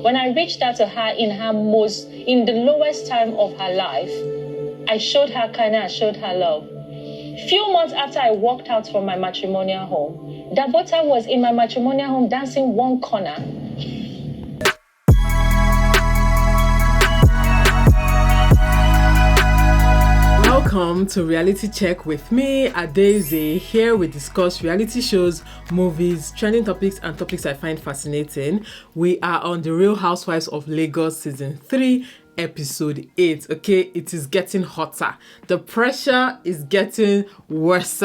When I reached out to her in the lowest time of her life, I showed her kindness, I showed her love. Few months after I walked out from my matrimonial home, Dabota was in my matrimonial home dancing one corner. Welcome to Reality Check with me, Adaeze. Here we discuss reality shows, movies, trending topics, and topics I find fascinating. We are on the Real Housewives of Lagos Season 3, Episode 8. Okay, it is getting hotter. The pressure is getting worse.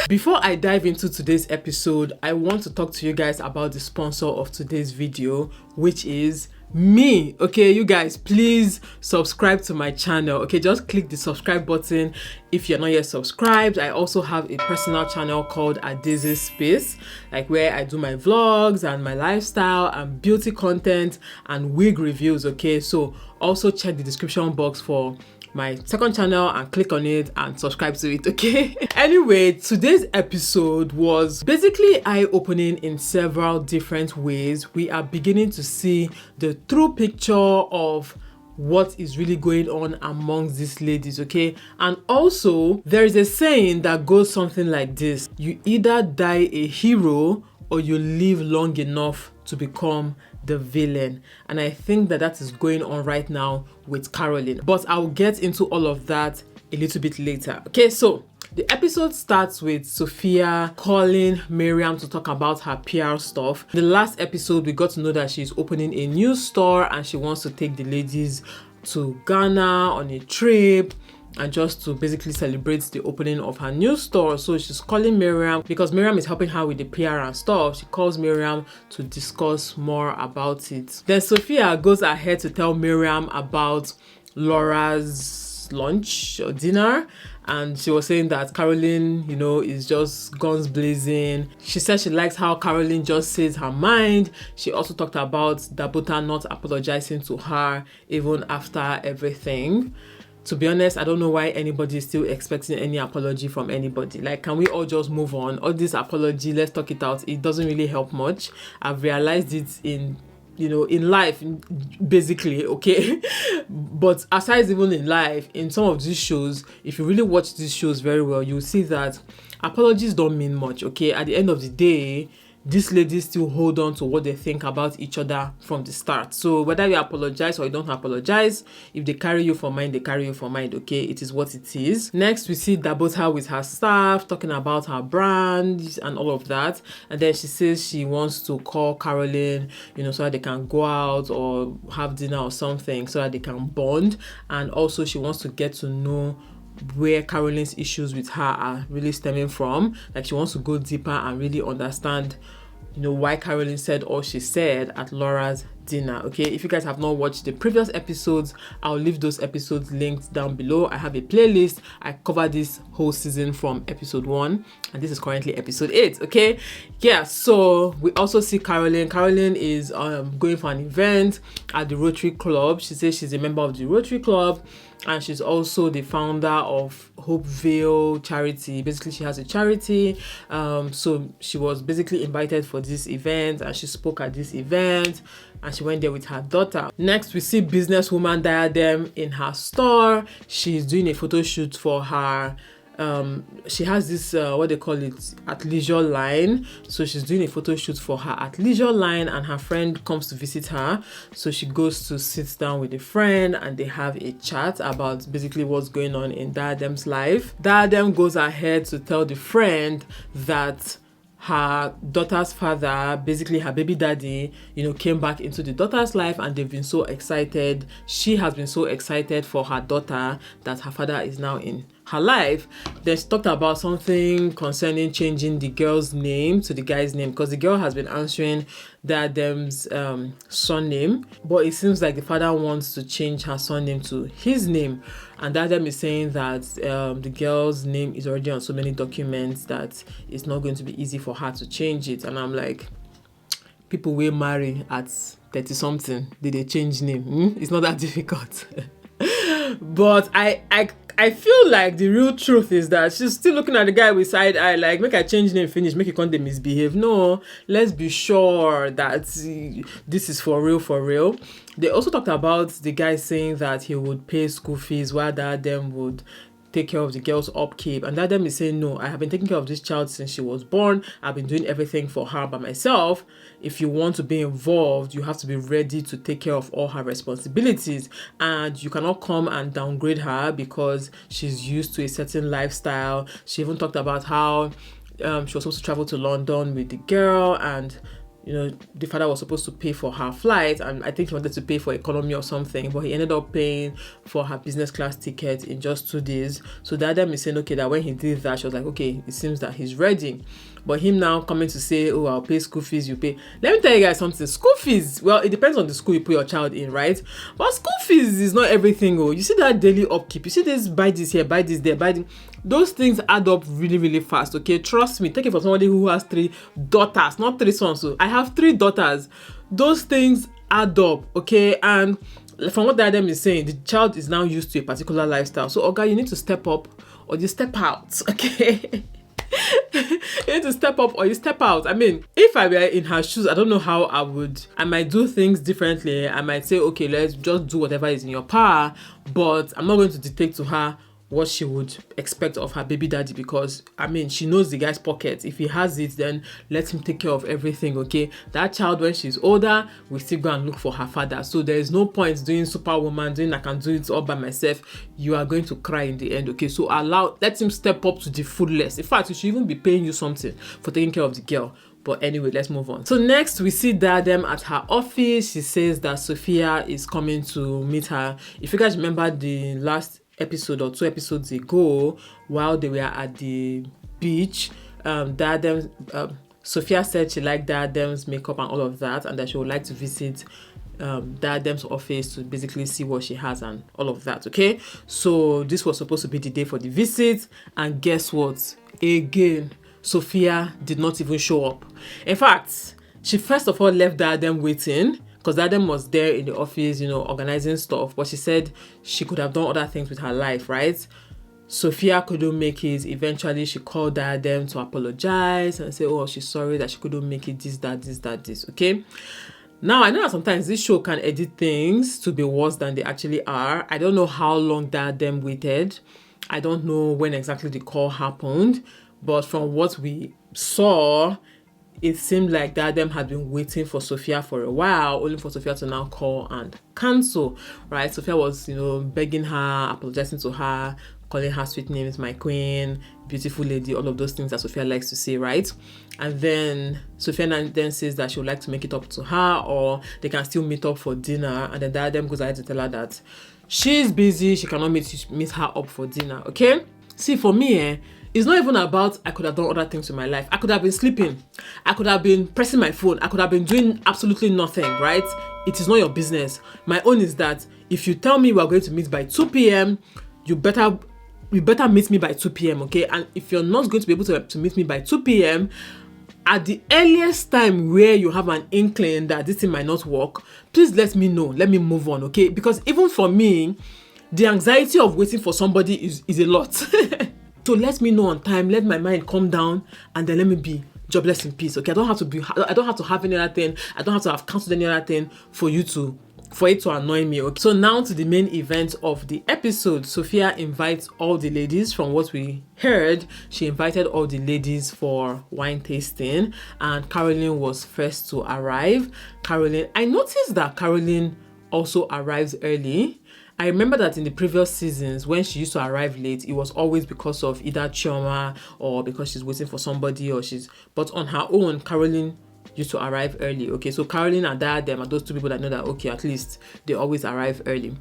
Before I dive into today's episode, I want to talk to you guys about the sponsor of today's video, which is me. Okay, you guys, please subscribe to my channel. Okay, just click the subscribe button if you're not yet subscribed. I also have a personal channel called Adaeze Space, like where I do my vlogs and my lifestyle and beauty content and wig reviews. Okay, so also check the description box for my second channel and click on it and subscribe to it. Okay. Anyway, today's episode was basically eye-opening in several different ways. We are beginning to see the true picture of what is really going on amongst these ladies. Okay, and also there is a saying that goes something like this: you either die a hero or you live long enough to become the villain. And I think that is going on right now with Carolyn, but I'll get into all of that a little bit later. Okay, so the episode starts with Sophia calling Miriam to talk about her PR stuff. The last episode, we got to know that she's opening a new store and she wants to take the ladies to Ghana on a trip and just to basically celebrate the opening of her new store. So she's calling Miriam because Miriam is helping her with the PR and stuff. She calls Miriam to discuss more about it. Then Sophia goes ahead to tell Miriam about Laura's lunch or dinner, and she was saying that Carolyn, is just guns blazing. She said she likes how Carolyn just says her mind. She also talked about Dabota not apologizing to her even after everything. To be honest, I don't know why anybody is still expecting any apology from anybody. Like, can we all just move on? All this apology, let's talk it out. It doesn't really help much. I've realized it in life, basically, okay? But aside even in life, in some of these shows, if you really watch these shows very well, you'll see that apologies don't mean much, okay? At the end of the day, these ladies still hold on to what they think about each other from the start. So whether you apologize or you don't apologize, if they carry you for mind, they carry you for mind, okay? It is what it is. Next, we see Dabota with her staff talking about her brand and all of that. And then she says she wants to call Carolyn, so that they can go out or have dinner or something so that they can bond. And also she wants to get to know where Carolyn's issues with her are really stemming from. Like, she wants to go deeper and really understand why Carolyn said all she said at Laura's dinner. Okay, if you guys have not watched the previous episodes, I'll leave those episodes linked down below. I have a playlist. I cover this whole season from episode 1 and this is currently episode 8. Okay, yeah, so we also see Carolyn is going for an event at the Rotary Club. She says she's a member of the Rotary Club and she's also the founder of Hopeville charity. Basically, she has a charity. So she was basically invited for this event and she spoke at this event and she went there with her daughter. Next, we see businesswoman Diiadem in her store. She's doing a photo shoot for her. She has this what they call it, athleisure line. So she's doing a photo shoot for her athleisure line and her friend comes to visit her. So she goes to sit down with a friend and they have a chat about basically what's going on in Diadem's life. Diadem goes ahead to tell the friend that her daughter's father, basically her baby daddy, came back into the daughter's life and they've been so excited. She has been so excited for her daughter that her father is now in her life. Then she talked about something concerning changing the girl's name to the guy's name because the girl has been answering Diadem's surname, but it seems like the father wants to change her surname to his name. And Diadem is saying that the girl's name is already on so many documents that it's not going to be easy for her to change it. And I'm like, people will marry at 30 something, did they change name? It's not that difficult. But I I feel like the real truth is that she's still looking at the guy with side eye, like, make I change name, finish, make you come dey misbehave. No, let's be sure that this is for real, for real. They also talked about the guy saying that he would pay school fees while Diadem would take care of the girl's upkeep, and Diadem is saying, no, I have been taking care of this child since she was born. I've been doing everything for her by myself. If you want to be involved, you have to be ready to take care of all her responsibilities, and you cannot come and downgrade her because she's used to a certain lifestyle. She even talked about how she was supposed to travel to London with the girl, and the father was supposed to pay for her flight, and I think he wanted to pay for economy or something, but he ended up paying for her business class ticket in just 2 days. So the Adam is saying, okay, that when he did that, she was like, okay, it seems that he's ready. But him now coming to say, oh, I'll pay school fees, you pay. Let me tell you guys something. School fees, well, it depends on the school you put your child in, right? But school fees is not everything. Oh, you see that daily upkeep. You see this, buy this here, buy this there, buy this. Those things add up really, really fast, okay? Trust me. Take it from somebody who has 3 daughters, not 3 sons. So I have 3 daughters. Those things add up, okay? And from what the Adam is saying, the child is now used to a particular lifestyle. So, okay, you need to step up or you step out, okay? You need to step up or you step out. I mean, if I were in her shoes, I don't know how I might do things differently. I might say, okay, let's just do whatever is in your power, but I'm not going to dictate to her what she would expect of her baby daddy, because I mean, she knows the guy's pocket. If he has it, then let him take care of everything, okay? That child, when she's older, will still go and look for her father. So there is no point doing superwoman, doing I can do it all by myself. You are going to cry in the end, okay? So let him step up to the fullest. In fact, he should even be paying you something for taking care of the girl. But anyway, let's move on. So next we see Diadem at her office. She says that Sophia is coming to meet her. If you guys remember the last episode or 2 episodes ago, while they were at the beach, Sophia said she liked Diadem's makeup and all of that, and that she would like to visit Diadem's office to basically see what she has and all of that, okay? So this was supposed to be the day for the visit, and guess what? Again, Sophia did not even show up. In fact, she first of all left Diadem waiting, because Diadem was there in the office, organizing stuff, but she said she could have done other things with her life, right? Sophia couldn't make it. Eventually, she called Diadem to apologize and say, oh, she's sorry that she couldn't make it, this, okay? Now, I know that sometimes this show can edit things to be worse than they actually are. I don't know how long Diadem waited. I don't know when exactly the call happened, but from what we saw, it seemed like Diadem had been waiting for Sophia for a while, only for Sophia to now call and cancel, right? Sophia was, begging her, apologizing to her, calling her sweet names, my queen, beautiful lady, all of those things that Sophia likes to say, right? And then Sophia then says that she would like to make it up to her, or they can still meet up for dinner. And then Diadem goes ahead to tell her that she's busy, she cannot meet her up for dinner, okay? See, for me, it's not even about I could have done other things in my life. I could have been sleeping. I could have been pressing my phone. I could have been doing absolutely nothing, right? It is not your business. My own is that if you tell me we're going to meet by 2 p.m., you better meet me by 2 p.m., okay? And if you're not going to be able to meet me by 2 p.m., at the earliest time where you have an inkling that this thing might not work, please let me know. Let me move on, okay? Because even for me, the anxiety of waiting for somebody is a lot. So let me know on time, let my mind calm down, and then let me be jobless in peace, okay? I don't have to have any other thing. I don't have to have cancelled any other thing for it to annoy me, okay? So now to the main event of the episode. Sophia invites all the ladies. From what we heard, she invited all the ladies for wine tasting, and Carolyn was first to arrive. I noticed that Carolyn also arrives early. I remember that in the previous seasons, when she used to arrive late, it was always because of either Chioma or because she's waiting for somebody, but on her own, Carolyn used to arrive early, okay? So Carolyn and Diadem are those 2 people that know that, okay, at least they always arrive early.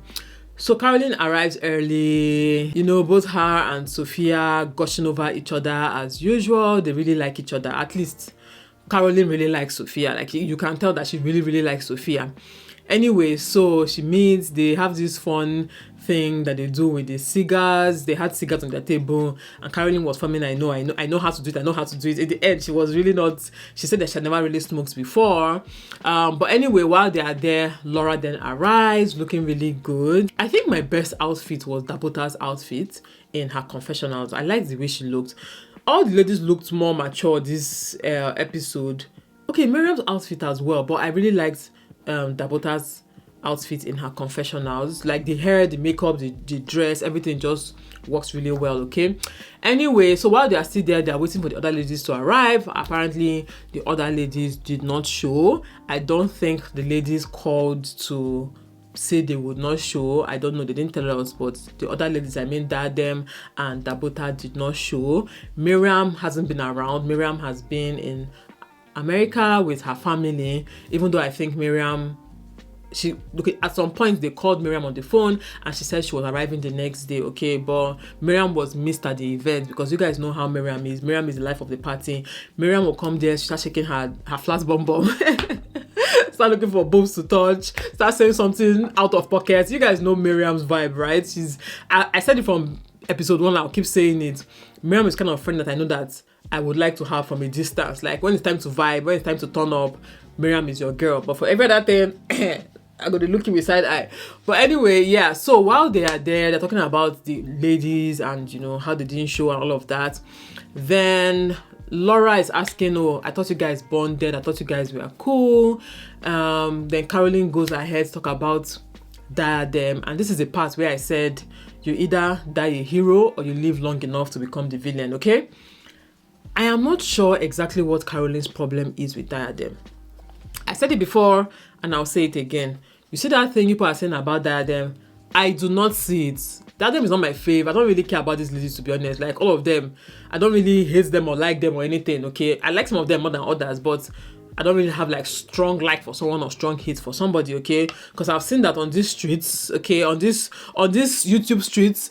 So Carolyn arrives early, both her and Sophia gushing over each other as usual. They really like each other. At least Carolyn really likes Sophia. Like, you can tell that she really, really likes Sophia. Anyway, so she meets, they have this fun thing that they do with the cigars. They had cigars on their table, and Carolyn was forming, I know how to do it. I know how to do it. In the end, she was really not. She said that she had never really smoked before. But anyway, while they are there, Laura then arrives, looking really good. I think my best outfit was Dabota's outfit in her confessionals. I liked the way she looked. All the ladies looked more mature this episode. Okay, Miriam's outfit as well, but I really liked Dabota's outfit in her confessionals. Like the hair, the makeup, the dress, everything just works really well. Okay, anyway, so while they are still there, they are waiting for the other ladies to arrive. Apparently the other ladies did not show. I don't think the ladies called to say they would not show. I don't know, they didn't tell us, but the other ladies, I mean Diiadem and Dabota, did not show. Miriam hasn't been around. Miriam has been in America with her family, even though I think Miriam, at some point they called Miriam on the phone and she said she was arriving the next day, okay, but Miriam was missed at the event because you guys know how Miriam is. Miriam is the life of the party. Miriam will come there, start shaking her flat bum start looking for boobs to touch, start saying something out of pocket. You guys know Miriam's vibe, right? I said it from episode 1, I'll keep saying it. Miriam is kind of a friend that I know that I would like to have from a distance. Like when it's time to vibe, when it's time to turn up, Miriam is your girl. But for every other thing, I'm going to look you with side eye. But anyway, yeah. So while they are there, they're talking about the ladies and, how they didn't show and all of that. Then Laura is asking, oh, I thought you guys bonded. I thought you guys were cool. Then Carolyn goes ahead to talk about Diiadem. And this is the part where I said, you either die a hero or you live long enough to become the villain, okay? I am not sure exactly what Carolyn's problem is with Diiadem. I said it before and I'll say it again. You see that thing people are saying about Diiadem? I do not see it. Diiadem is not my fave. I don't really care about these ladies, to be honest. Like all of them, I don't really hate them or like them or anything, okay? I like some of them more than others, but I don't really have like strong like for someone or strong hate for somebody, okay? Because I've seen that on these streets, okay? On this YouTube streets,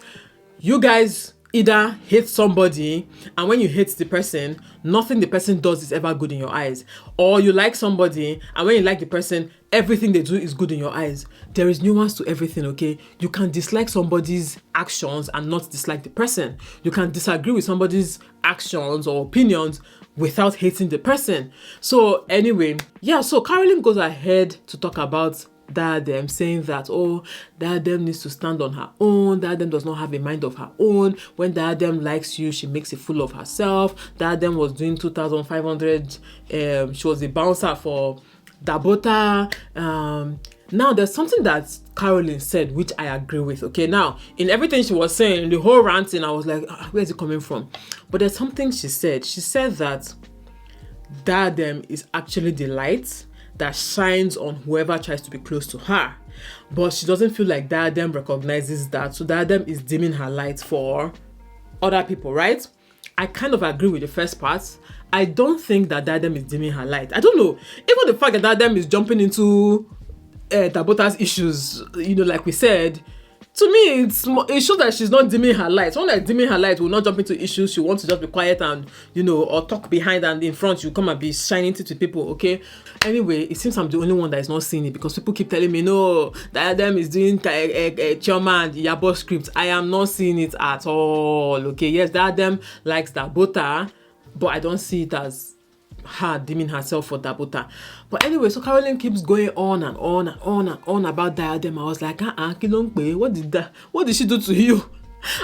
you guys either hate somebody, and when you hate the person, nothing the person does is ever good in your eyes. Or you like somebody, and when you like the person, everything they do is good in your eyes. There is nuance to everything, okay? You can dislike somebody's actions and not dislike the person. You can disagree with somebody's actions or opinions without hating the person. So anyway, yeah, so Carolyn goes ahead to talk about Diiadem, saying that, oh, Diiadem needs to stand on her own. Diiadem does not have a mind of her own. When Diiadem likes you, she makes a fool of herself. Diiadem was doing 2,500. She was a bouncer for Dabota. Now, there's something that Carolyn said, which I agree with, okay? Now, in everything she was saying, the whole ranting, I was like, where is it coming from? But there's something she said. She said that Diiadem is actually the light that shines on whoever tries to be close to her. But she doesn't feel like Diiadem recognizes that. So Diiadem is dimming her light for other people, right? I kind of agree with the first part. I don't think that Diiadem is dimming her light. I don't know. Even the fact that Diiadem is jumping into Dabota's issues, like we said, to me, it shows that she's not dimming her light. Someone that's dimming her light will not jump into issues. She wants to just be quiet and, or talk behind, and in front, you come and be shining to people, okay? Anyway, it seems I'm the only one that is not seeing it because people keep telling me, no, Diiadem is doing Chioma and Yabo script. I am not seeing it at all, okay? Yes, Diiadem likes Dabota, but I don't see it as her dimming herself for Dabota. But anyway, so Carolyn keeps going on and on and on and on about Diiadem. I was like, Kilongbe, what did she do to you?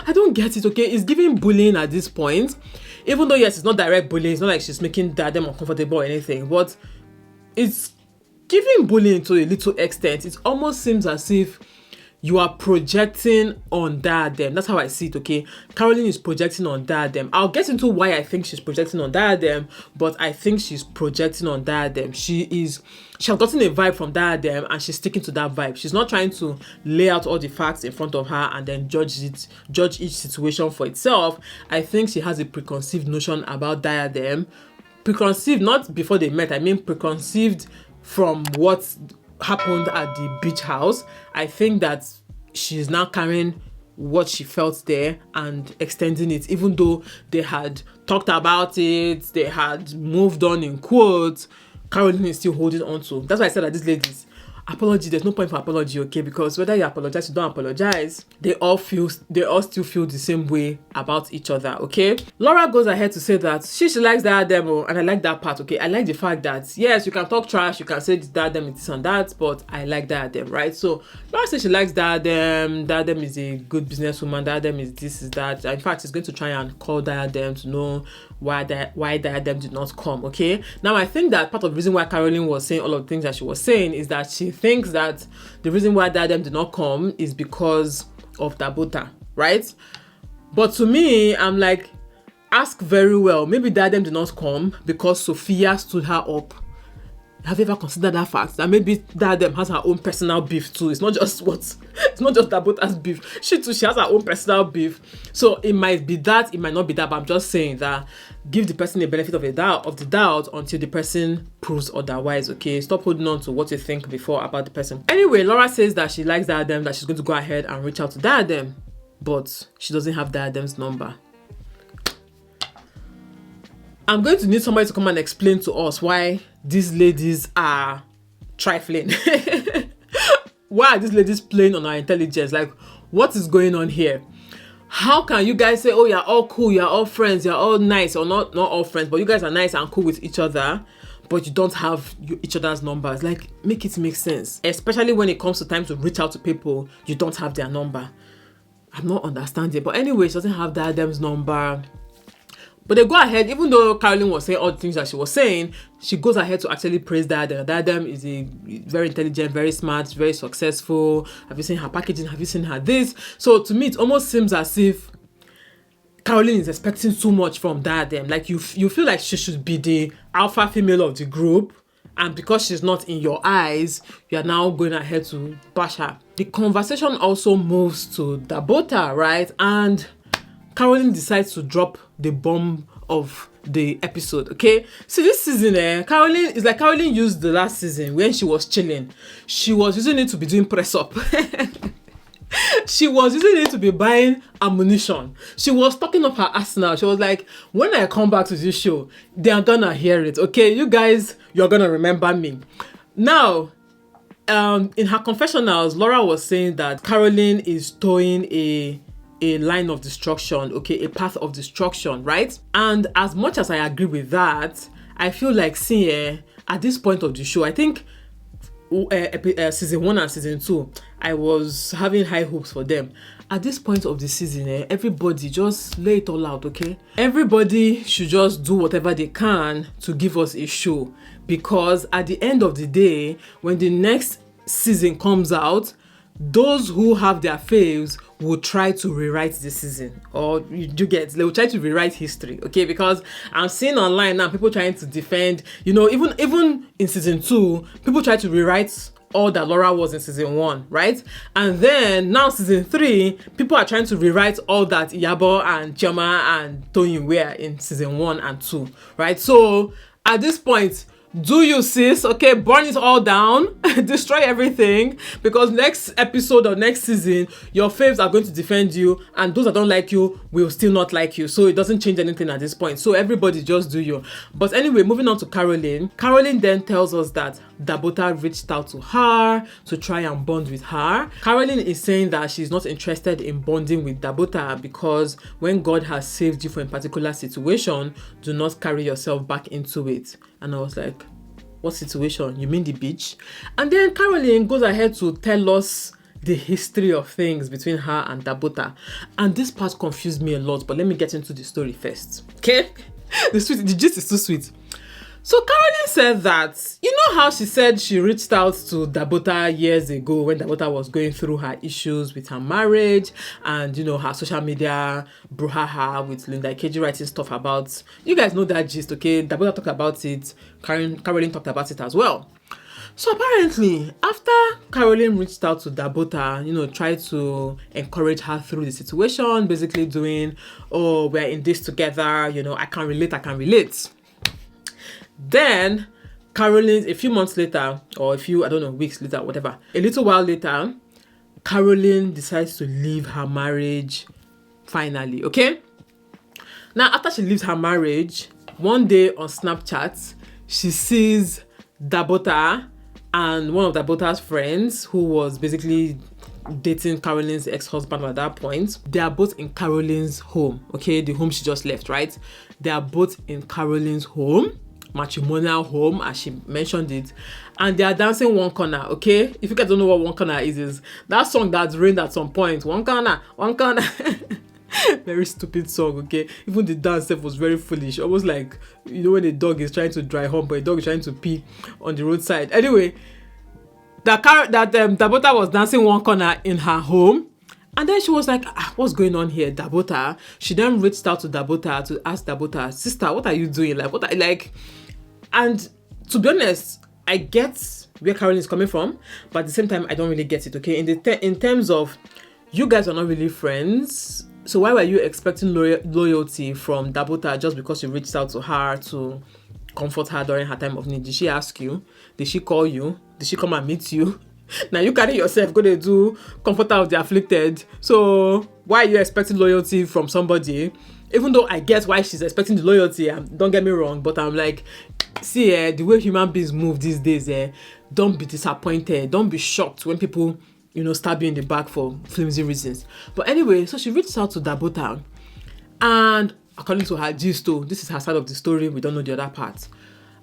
I don't get it, okay? It's giving bullying at this point. Even though, yes, it's not direct bullying. It's not like she's making Diiadem uncomfortable or anything. But it's giving bullying to a little extent. It almost seems as if you are projecting on Diiadem. That's how I see it, okay? Carolyn is projecting on Diiadem. I'll get into why I think she's projecting on Diiadem, but I think she's projecting on Diiadem. She has gotten a vibe from Diiadem and she's sticking to that vibe. She's not trying to lay out all the facts in front of her and then judge each situation for itself. I think she has a preconceived notion about Diiadem. Preconceived, not before they met. I mean preconceived from what happened at the beach house. I think that she's now carrying what she felt there and extending it, even though they had talked about it, they had moved on in quotes. Carolyn is still holding on to. That's why I said that these ladies, apology, there's no point for apology, okay? Because whether you apologize, you don't apologize, they all still feel the same way about each other, okay? Laura goes ahead to say that she likes Diiadem, and I like that part, okay? I like the fact that, yes, you can talk trash, you can say Diiadem, it's and that, but I like Diiadem, right? So Laura says she likes Diiadem. Diiadem is a good businesswoman. Diiadem is this, is that. In fact, she's going to try and call Diiadem to know why Diiadem did not come, okay? Now, I think that part of the reason why Carolyn was saying all of the things that she was saying is that she thinks that the reason why Diiadem did not come is because of Dabota, right? But to me, I'm like, ask very well. Maybe Diiadem did not come because Sophia stood her up. Have you ever considered that fact? That maybe Diiadem has her own personal beef too. It's not just Dabota's beef. She has her own personal beef. So it might be that, it might not be that, but I'm just saying that give the person the benefit of the doubt until the person proves otherwise, okay? Stop holding on to what you think before about the person. Anyway, Laura says that she likes Diiadem, that she's going to go ahead and reach out to Diiadem, but she doesn't have Diadem's number. I'm going to need somebody to come and explain to us why these ladies are trifling. Why are these ladies playing on our intelligence? Like, what is going on here? How can you guys say, oh, you're all cool, you're all friends, you're all nice, or not all friends, but you guys are nice and cool with each other, but you don't have each other's numbers? Like, make it make sense. Especially when it comes to time to reach out to people, you don't have their number. I'm not understanding. But anyway, she doesn't have Diadem's number. But they go ahead, even though Carolyn was saying all the things that she was saying, she goes ahead to actually praise Diiadem. Diiadem is a very intelligent, very smart, very successful. Have you seen her packaging? Have you seen her this? So to me, it almost seems as if Carolyn is expecting too much from Diiadem. Like you feel like she should be the alpha female of the group. And because she's not in your eyes, you are now going ahead to bash her. The conversation also moves to Dabota, right? And Carolyn decides to drop the bomb of the episode, okay? See, this season, Carolyn used the last season when she was chilling. She was using it to be doing press up. She was using it to be buying ammunition. She was talking up her arsenal. She was like, when I come back to this show, they are gonna hear it, okay? You guys, you're gonna remember me. Now, in her confessionals, Laura was saying that Carolyn is towing a line of destruction, okay, a path of destruction, right? And as much as I agree with that, I feel like, at this point of the show, I think season 1 and season 2, I was having high hopes for them. At this point of the season, everybody just lay it all out, okay? Everybody should just do whatever they can to give us a show, because at the end of the day, when the next season comes out, those who have their faves will try to rewrite the season, or they will try to rewrite history, okay? Because I'm seeing online now people trying to defend, even in season 2, people try to rewrite all that Laura was in season 1, right? And then now season 3, people are trying to rewrite all that Iyabo and Chioma and Toyin were in season 1 and 2, right? So at this point, do you, sis? Okay, burn it all down, destroy everything, because next episode or next season, your faves are going to defend you, and those that don't like you will still not like you. So it doesn't change anything at this point. So everybody just do you. But anyway, moving on to Carolyn. Carolyn then tells us that Dabota reached out to her to try and bond with her. Carolyn is saying that she's not interested in bonding with Dabota because when God has saved you from a particular situation, do not carry yourself back into it. And I was like, what situation? You mean the beach? And then Carolyn goes ahead to tell us the history of things between her and Dabota. And this part confused me a lot, but let me get into the story first. Okay? The gist is too sweet. So Carolyn said that, you know how she said she reached out to Dabota years ago when Dabota was going through her issues with her marriage, and her social media brouhaha with Linda Ikeji writing stuff about, you guys know that gist, okay? Dabota talked about it, Carolyn talked about it as well. So apparently, after Carolyn reached out to Dabota, tried to encourage her through the situation, basically doing, oh, we're in this together, I can relate. Then Carolyn, a few months later, or weeks later, whatever, a little while later, Carolyn decides to leave her marriage finally, okay? Now, after she leaves her marriage, one day on Snapchat, she sees Dabota and one of Dabota's friends, who was basically dating Carolyn's ex-husband at that point, they are both in Carolyn's home, okay? The home she just left, right? They are both in Carolyn's home, matrimonial home, as she mentioned it, and they are dancing one corner, okay? If you guys don't know what one corner is that song that's rained at some point. One corner. Very stupid song, okay? Even the dance itself was very foolish, almost like, you know, when a dog is trying to dry hump, but a dog is trying to pee on the roadside. Anyway, Dabota was dancing one corner in her home, and then she was like, what's going on here, Dabota? She then reached out to Dabota to ask Dabota, sister, what are you doing? Like, what are you like? And to be honest, I get where Carolyn is coming from, but at the same time, I don't really get it, okay? In terms of, you guys are not really friends, so why were you expecting loyalty from Dabota just because you reached out to her to comfort her during her time of need? Did she ask you? Did she call you? Did she come and meet you? Now you carry yourself, go to do comforter of the afflicted. So why are you expecting loyalty from somebody? Even though I get why she's expecting the loyalty, don't get me wrong, but I'm like, see, the way human beings move these days, don't be disappointed, don't be shocked when people, you know, stab you in the back for flimsy reasons. But anyway, so she reached out to Dabota, and according to her gist, this is her side of the story, we don't know the other part,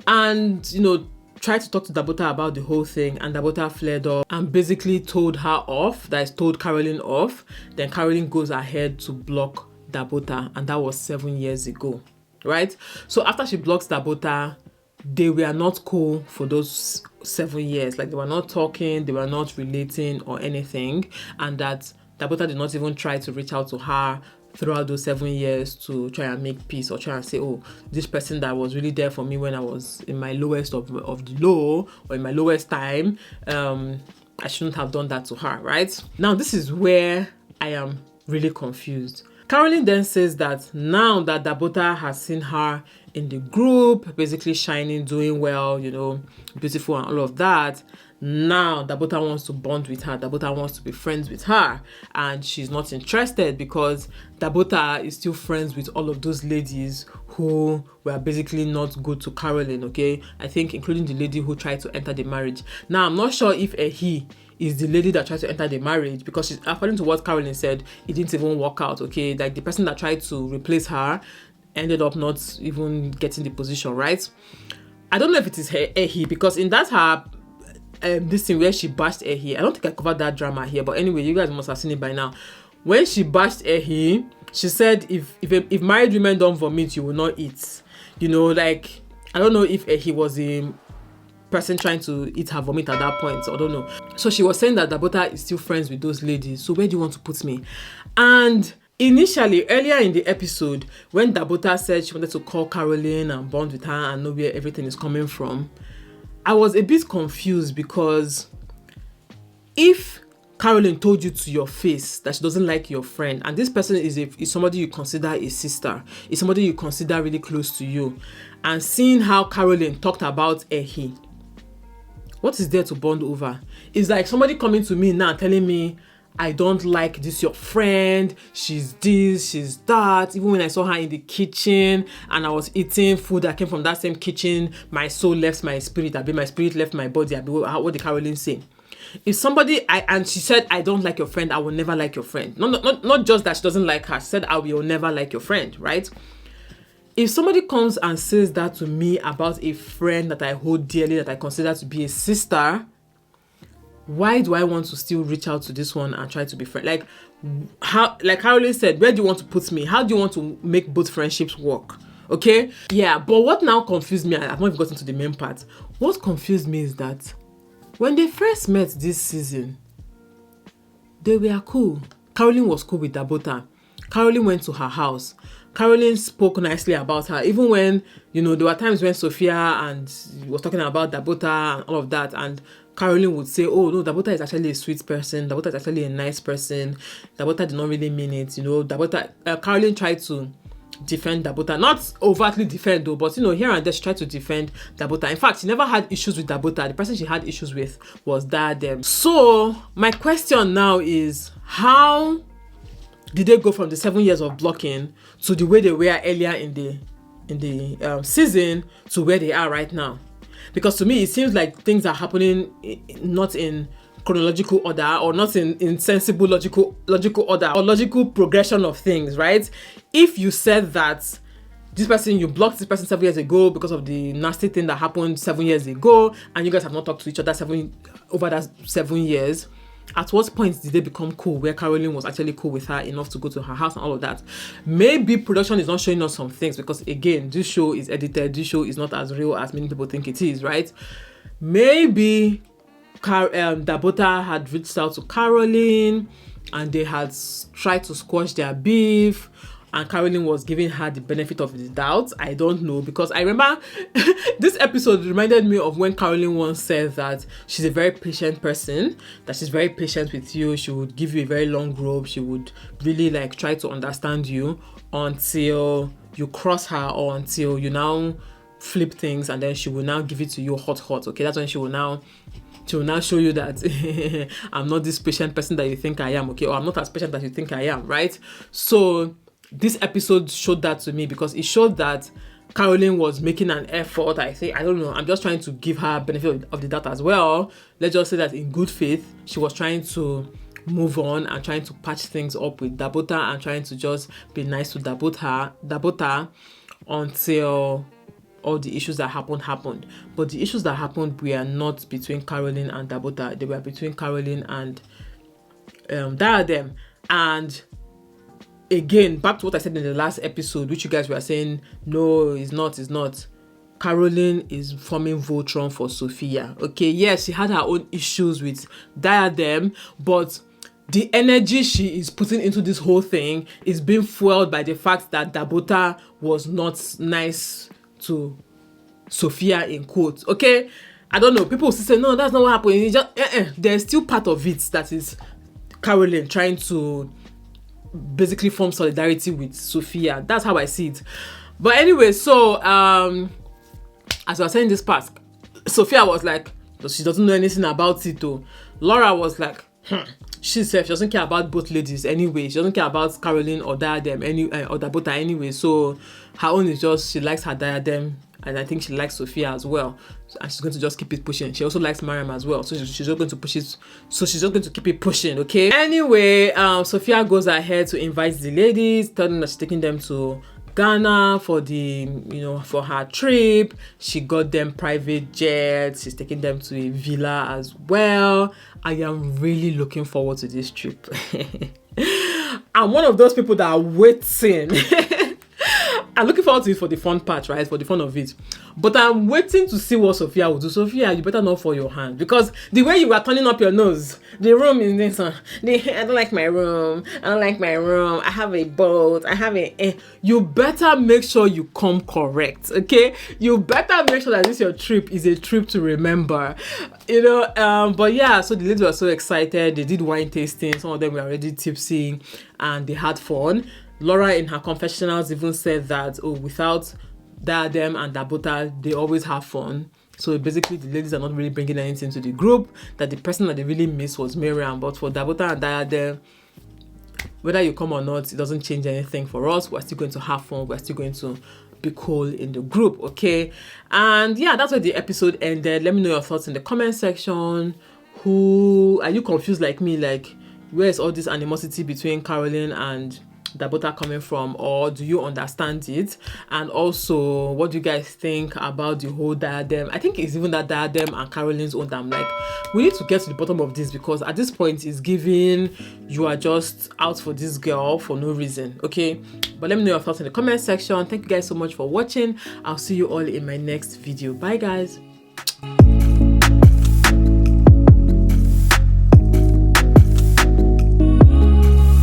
and, you know, tried to talk to Dabota about the whole thing, and Dabota flared off and basically told her off, that is, told Carolyn off. Then Carolyn goes ahead to block Dabota, and that was 7 years ago, right? So after she blocks Dabota, they were not cool for those 7 years. Like, they were not talking, they were not relating or anything, and that Dabota did not even try to reach out to her throughout those 7 years to try and make peace, or try and say, oh, this person that was really there for me when I was in my lowest of the low, or in my lowest time, I shouldn't have done that to her, right? Now, this is where I am really confused. Carolyn then says that now that Dabota has seen her in the group, basically shining, doing well, you know, beautiful and all of that, now Dabota wants to bond with her. Dabota wants to be friends with her, and she's not interested because Dabota is still friends with all of those ladies who were basically not good to Carolyn, okay? I think including the lady who tried to enter the marriage. Now, I'm not sure if he is the lady that tried to enter the marriage, because she's, according to what Carolyn said, it didn't even work out, okay? Like, the person that tried to replace her ended up not even getting the position, right? I don't know if it is he, because in that her this thing where she bashed he, I don't think I covered that drama here, but anyway, you guys must have seen it by now. When she bashed he, she said, if married women don't vomit, you will not eat. You know, like, I don't know if he was a person trying to eat her vomit at that point, so I don't know. So she was saying that Dabota is still friends with those ladies, so where do you want to put me? And initially, earlier in the episode, when Dabota said she wanted to call Carolyn and bond with her and know where everything is coming from, I was a bit confused, because if Carolyn told you to your face that she doesn't like your friend, and this person is somebody you consider a sister, is somebody you consider really close to you, and seeing how Carolyn talked about Ehi, what is there to bond over? It's like somebody coming to me now telling me, I don't like this your friend, she's this, she's that. Even when I saw her in the kitchen and I was eating food that came from that same kitchen, my soul left my spirit, my spirit left my body. What did Carolyn say? If somebody, and she said, I don't like your friend, I will never like your friend. Not just that she doesn't like her, she said, I will never like your friend, right? If somebody comes and says that to me about a friend that I hold dearly, that I consider to be a sister, why do I want to still reach out to this one and try to be friends? Like, how, like Carolyn said, where do you want to put me? How do you want to make both friendships work? Okay? Yeah, but what now confused me, I've not even gotten to the main part. What confused me is that when they first met this season, they were cool. Carolyn was cool with Dabota. Carolyn went to her house. Carolyn spoke nicely about her, even when, you know, there were times when Sophia and was talking about Dabota and all of that, and Carolyn would say, oh no, Dabota is actually a sweet person, Dabota is actually a nice person, Dabota did not really mean it, you know. Carolyn tried to defend Dabota, not overtly defend though, but you know, here and there she tried to defend Dabota. In fact, she never had issues with Dabota. The person she had issues with was Diiadem. So my question now is, how did they go from the 7 years of blocking to the way they were earlier in the season to where they are right now? Because to me, it seems like things are happening not in chronological order, or not in sensible logical order or logical progression of things, right? If you said that you blocked this person 7 years ago because of the nasty thing that happened 7 years ago, and you guys have not talked to each other over that 7 years, at what point did they become cool, where Carolyn was actually cool with her enough to go to her house and all of that? Maybe production is not showing us some things, because again, this show is edited, this show is not as real as many people think it is, right? Maybe Dabota had reached out to Carolyn and they had tried to squash their beef, and Carolyn was giving her the benefit of the doubt. I don't know, because I remember this episode reminded me of when Carolyn once said that she's a very patient person, that she's very patient with you. She would give you a very long rope. She would really like try to understand you until you cross her, or until you now flip things, and then she will now give it to you hot. Okay, that's when she will now show you that I'm not this patient person that you think I am, okay, or I'm not as patient as you think I am, right? So this episode showed that to me, because it showed that Carolyn was making an effort. I don't know, I'm just trying to give her benefit of the doubt as well. Let's just say that in good faith, she was trying to move on and trying to patch things up with Dabota, and trying to just be nice to Dabota until all the issues that happened. But the issues that happened were not between Carolyn and Dabota. They were between Carolyn and Diiadem. And again, back to what I said in the last episode, which you guys were saying, no, it's not. Carolyn is forming Voltron for Sophia. Okay, yes, she had her own issues with Diiadem, but the energy she is putting into this whole thing is being fueled by the fact that Dabota was not nice to Sophia, in quotes. Okay, I don't know, people still say no, that's not what happened. It's just there's still part of it that is Carolyn trying to basically form solidarity with Sophia. That's how I see it. But anyway, so as I was saying this part, Sophia was like, she doesn't know anything about it though. Laura was like, she doesn't care about both ladies anyway. She doesn't care about Carolyn or Diiadem or Dabota anyway. So her own is just, she likes her Diiadem, and I think she likes Sophia as well. And she's going to just keep it pushing. She also likes Mariam as well. So she's just going to push it. So she's just going to keep it pushing, okay? Anyway, Sophia goes ahead to invite the ladies, telling them that she's taking them to Ghana for for her trip. She got them private jets. She's taking them to a villa as well. I am really looking forward to this trip. I'm one of those people that are waiting. I'm looking forward to it for the fun part, right? For the fun of it. But I'm waiting to see what Sophia will do. Sophia, you better not fall your hand. Because the way you are turning up your nose, the room is this one. I don't like my room. I have a boat. You better make sure you come correct, okay? You better make sure that this your trip is a trip to remember. But yeah, so the ladies were so excited. They did wine tasting. Some of them were already tipsy and they had fun. Laura in her confessionals even said that, without Diiadem and Dabota, they always have fun. So basically, the ladies are not really bringing anything to the group, that the person that they really miss was Mariam. But for Dabota and Diiadem, whether you come or not, it doesn't change anything for us. We're still going to have fun. We're still going to be cool in the group, okay? And yeah, that's where the episode ended. Let me know your thoughts in the comment section. Are you confused like me? Like, where is all this animosity between Carolyn and Dabota coming from, or do you understand it? And also, what do you guys think about the whole Diiadem? I think it's even that Diiadem and Carolyn's own. I'm like, we need to get to the bottom of this, because at this point it's giving you are just out for this girl for no reason, okay? But let me know your thoughts in the comment section. Thank you guys so much for watching. I'll see you all in my next video. Bye guys.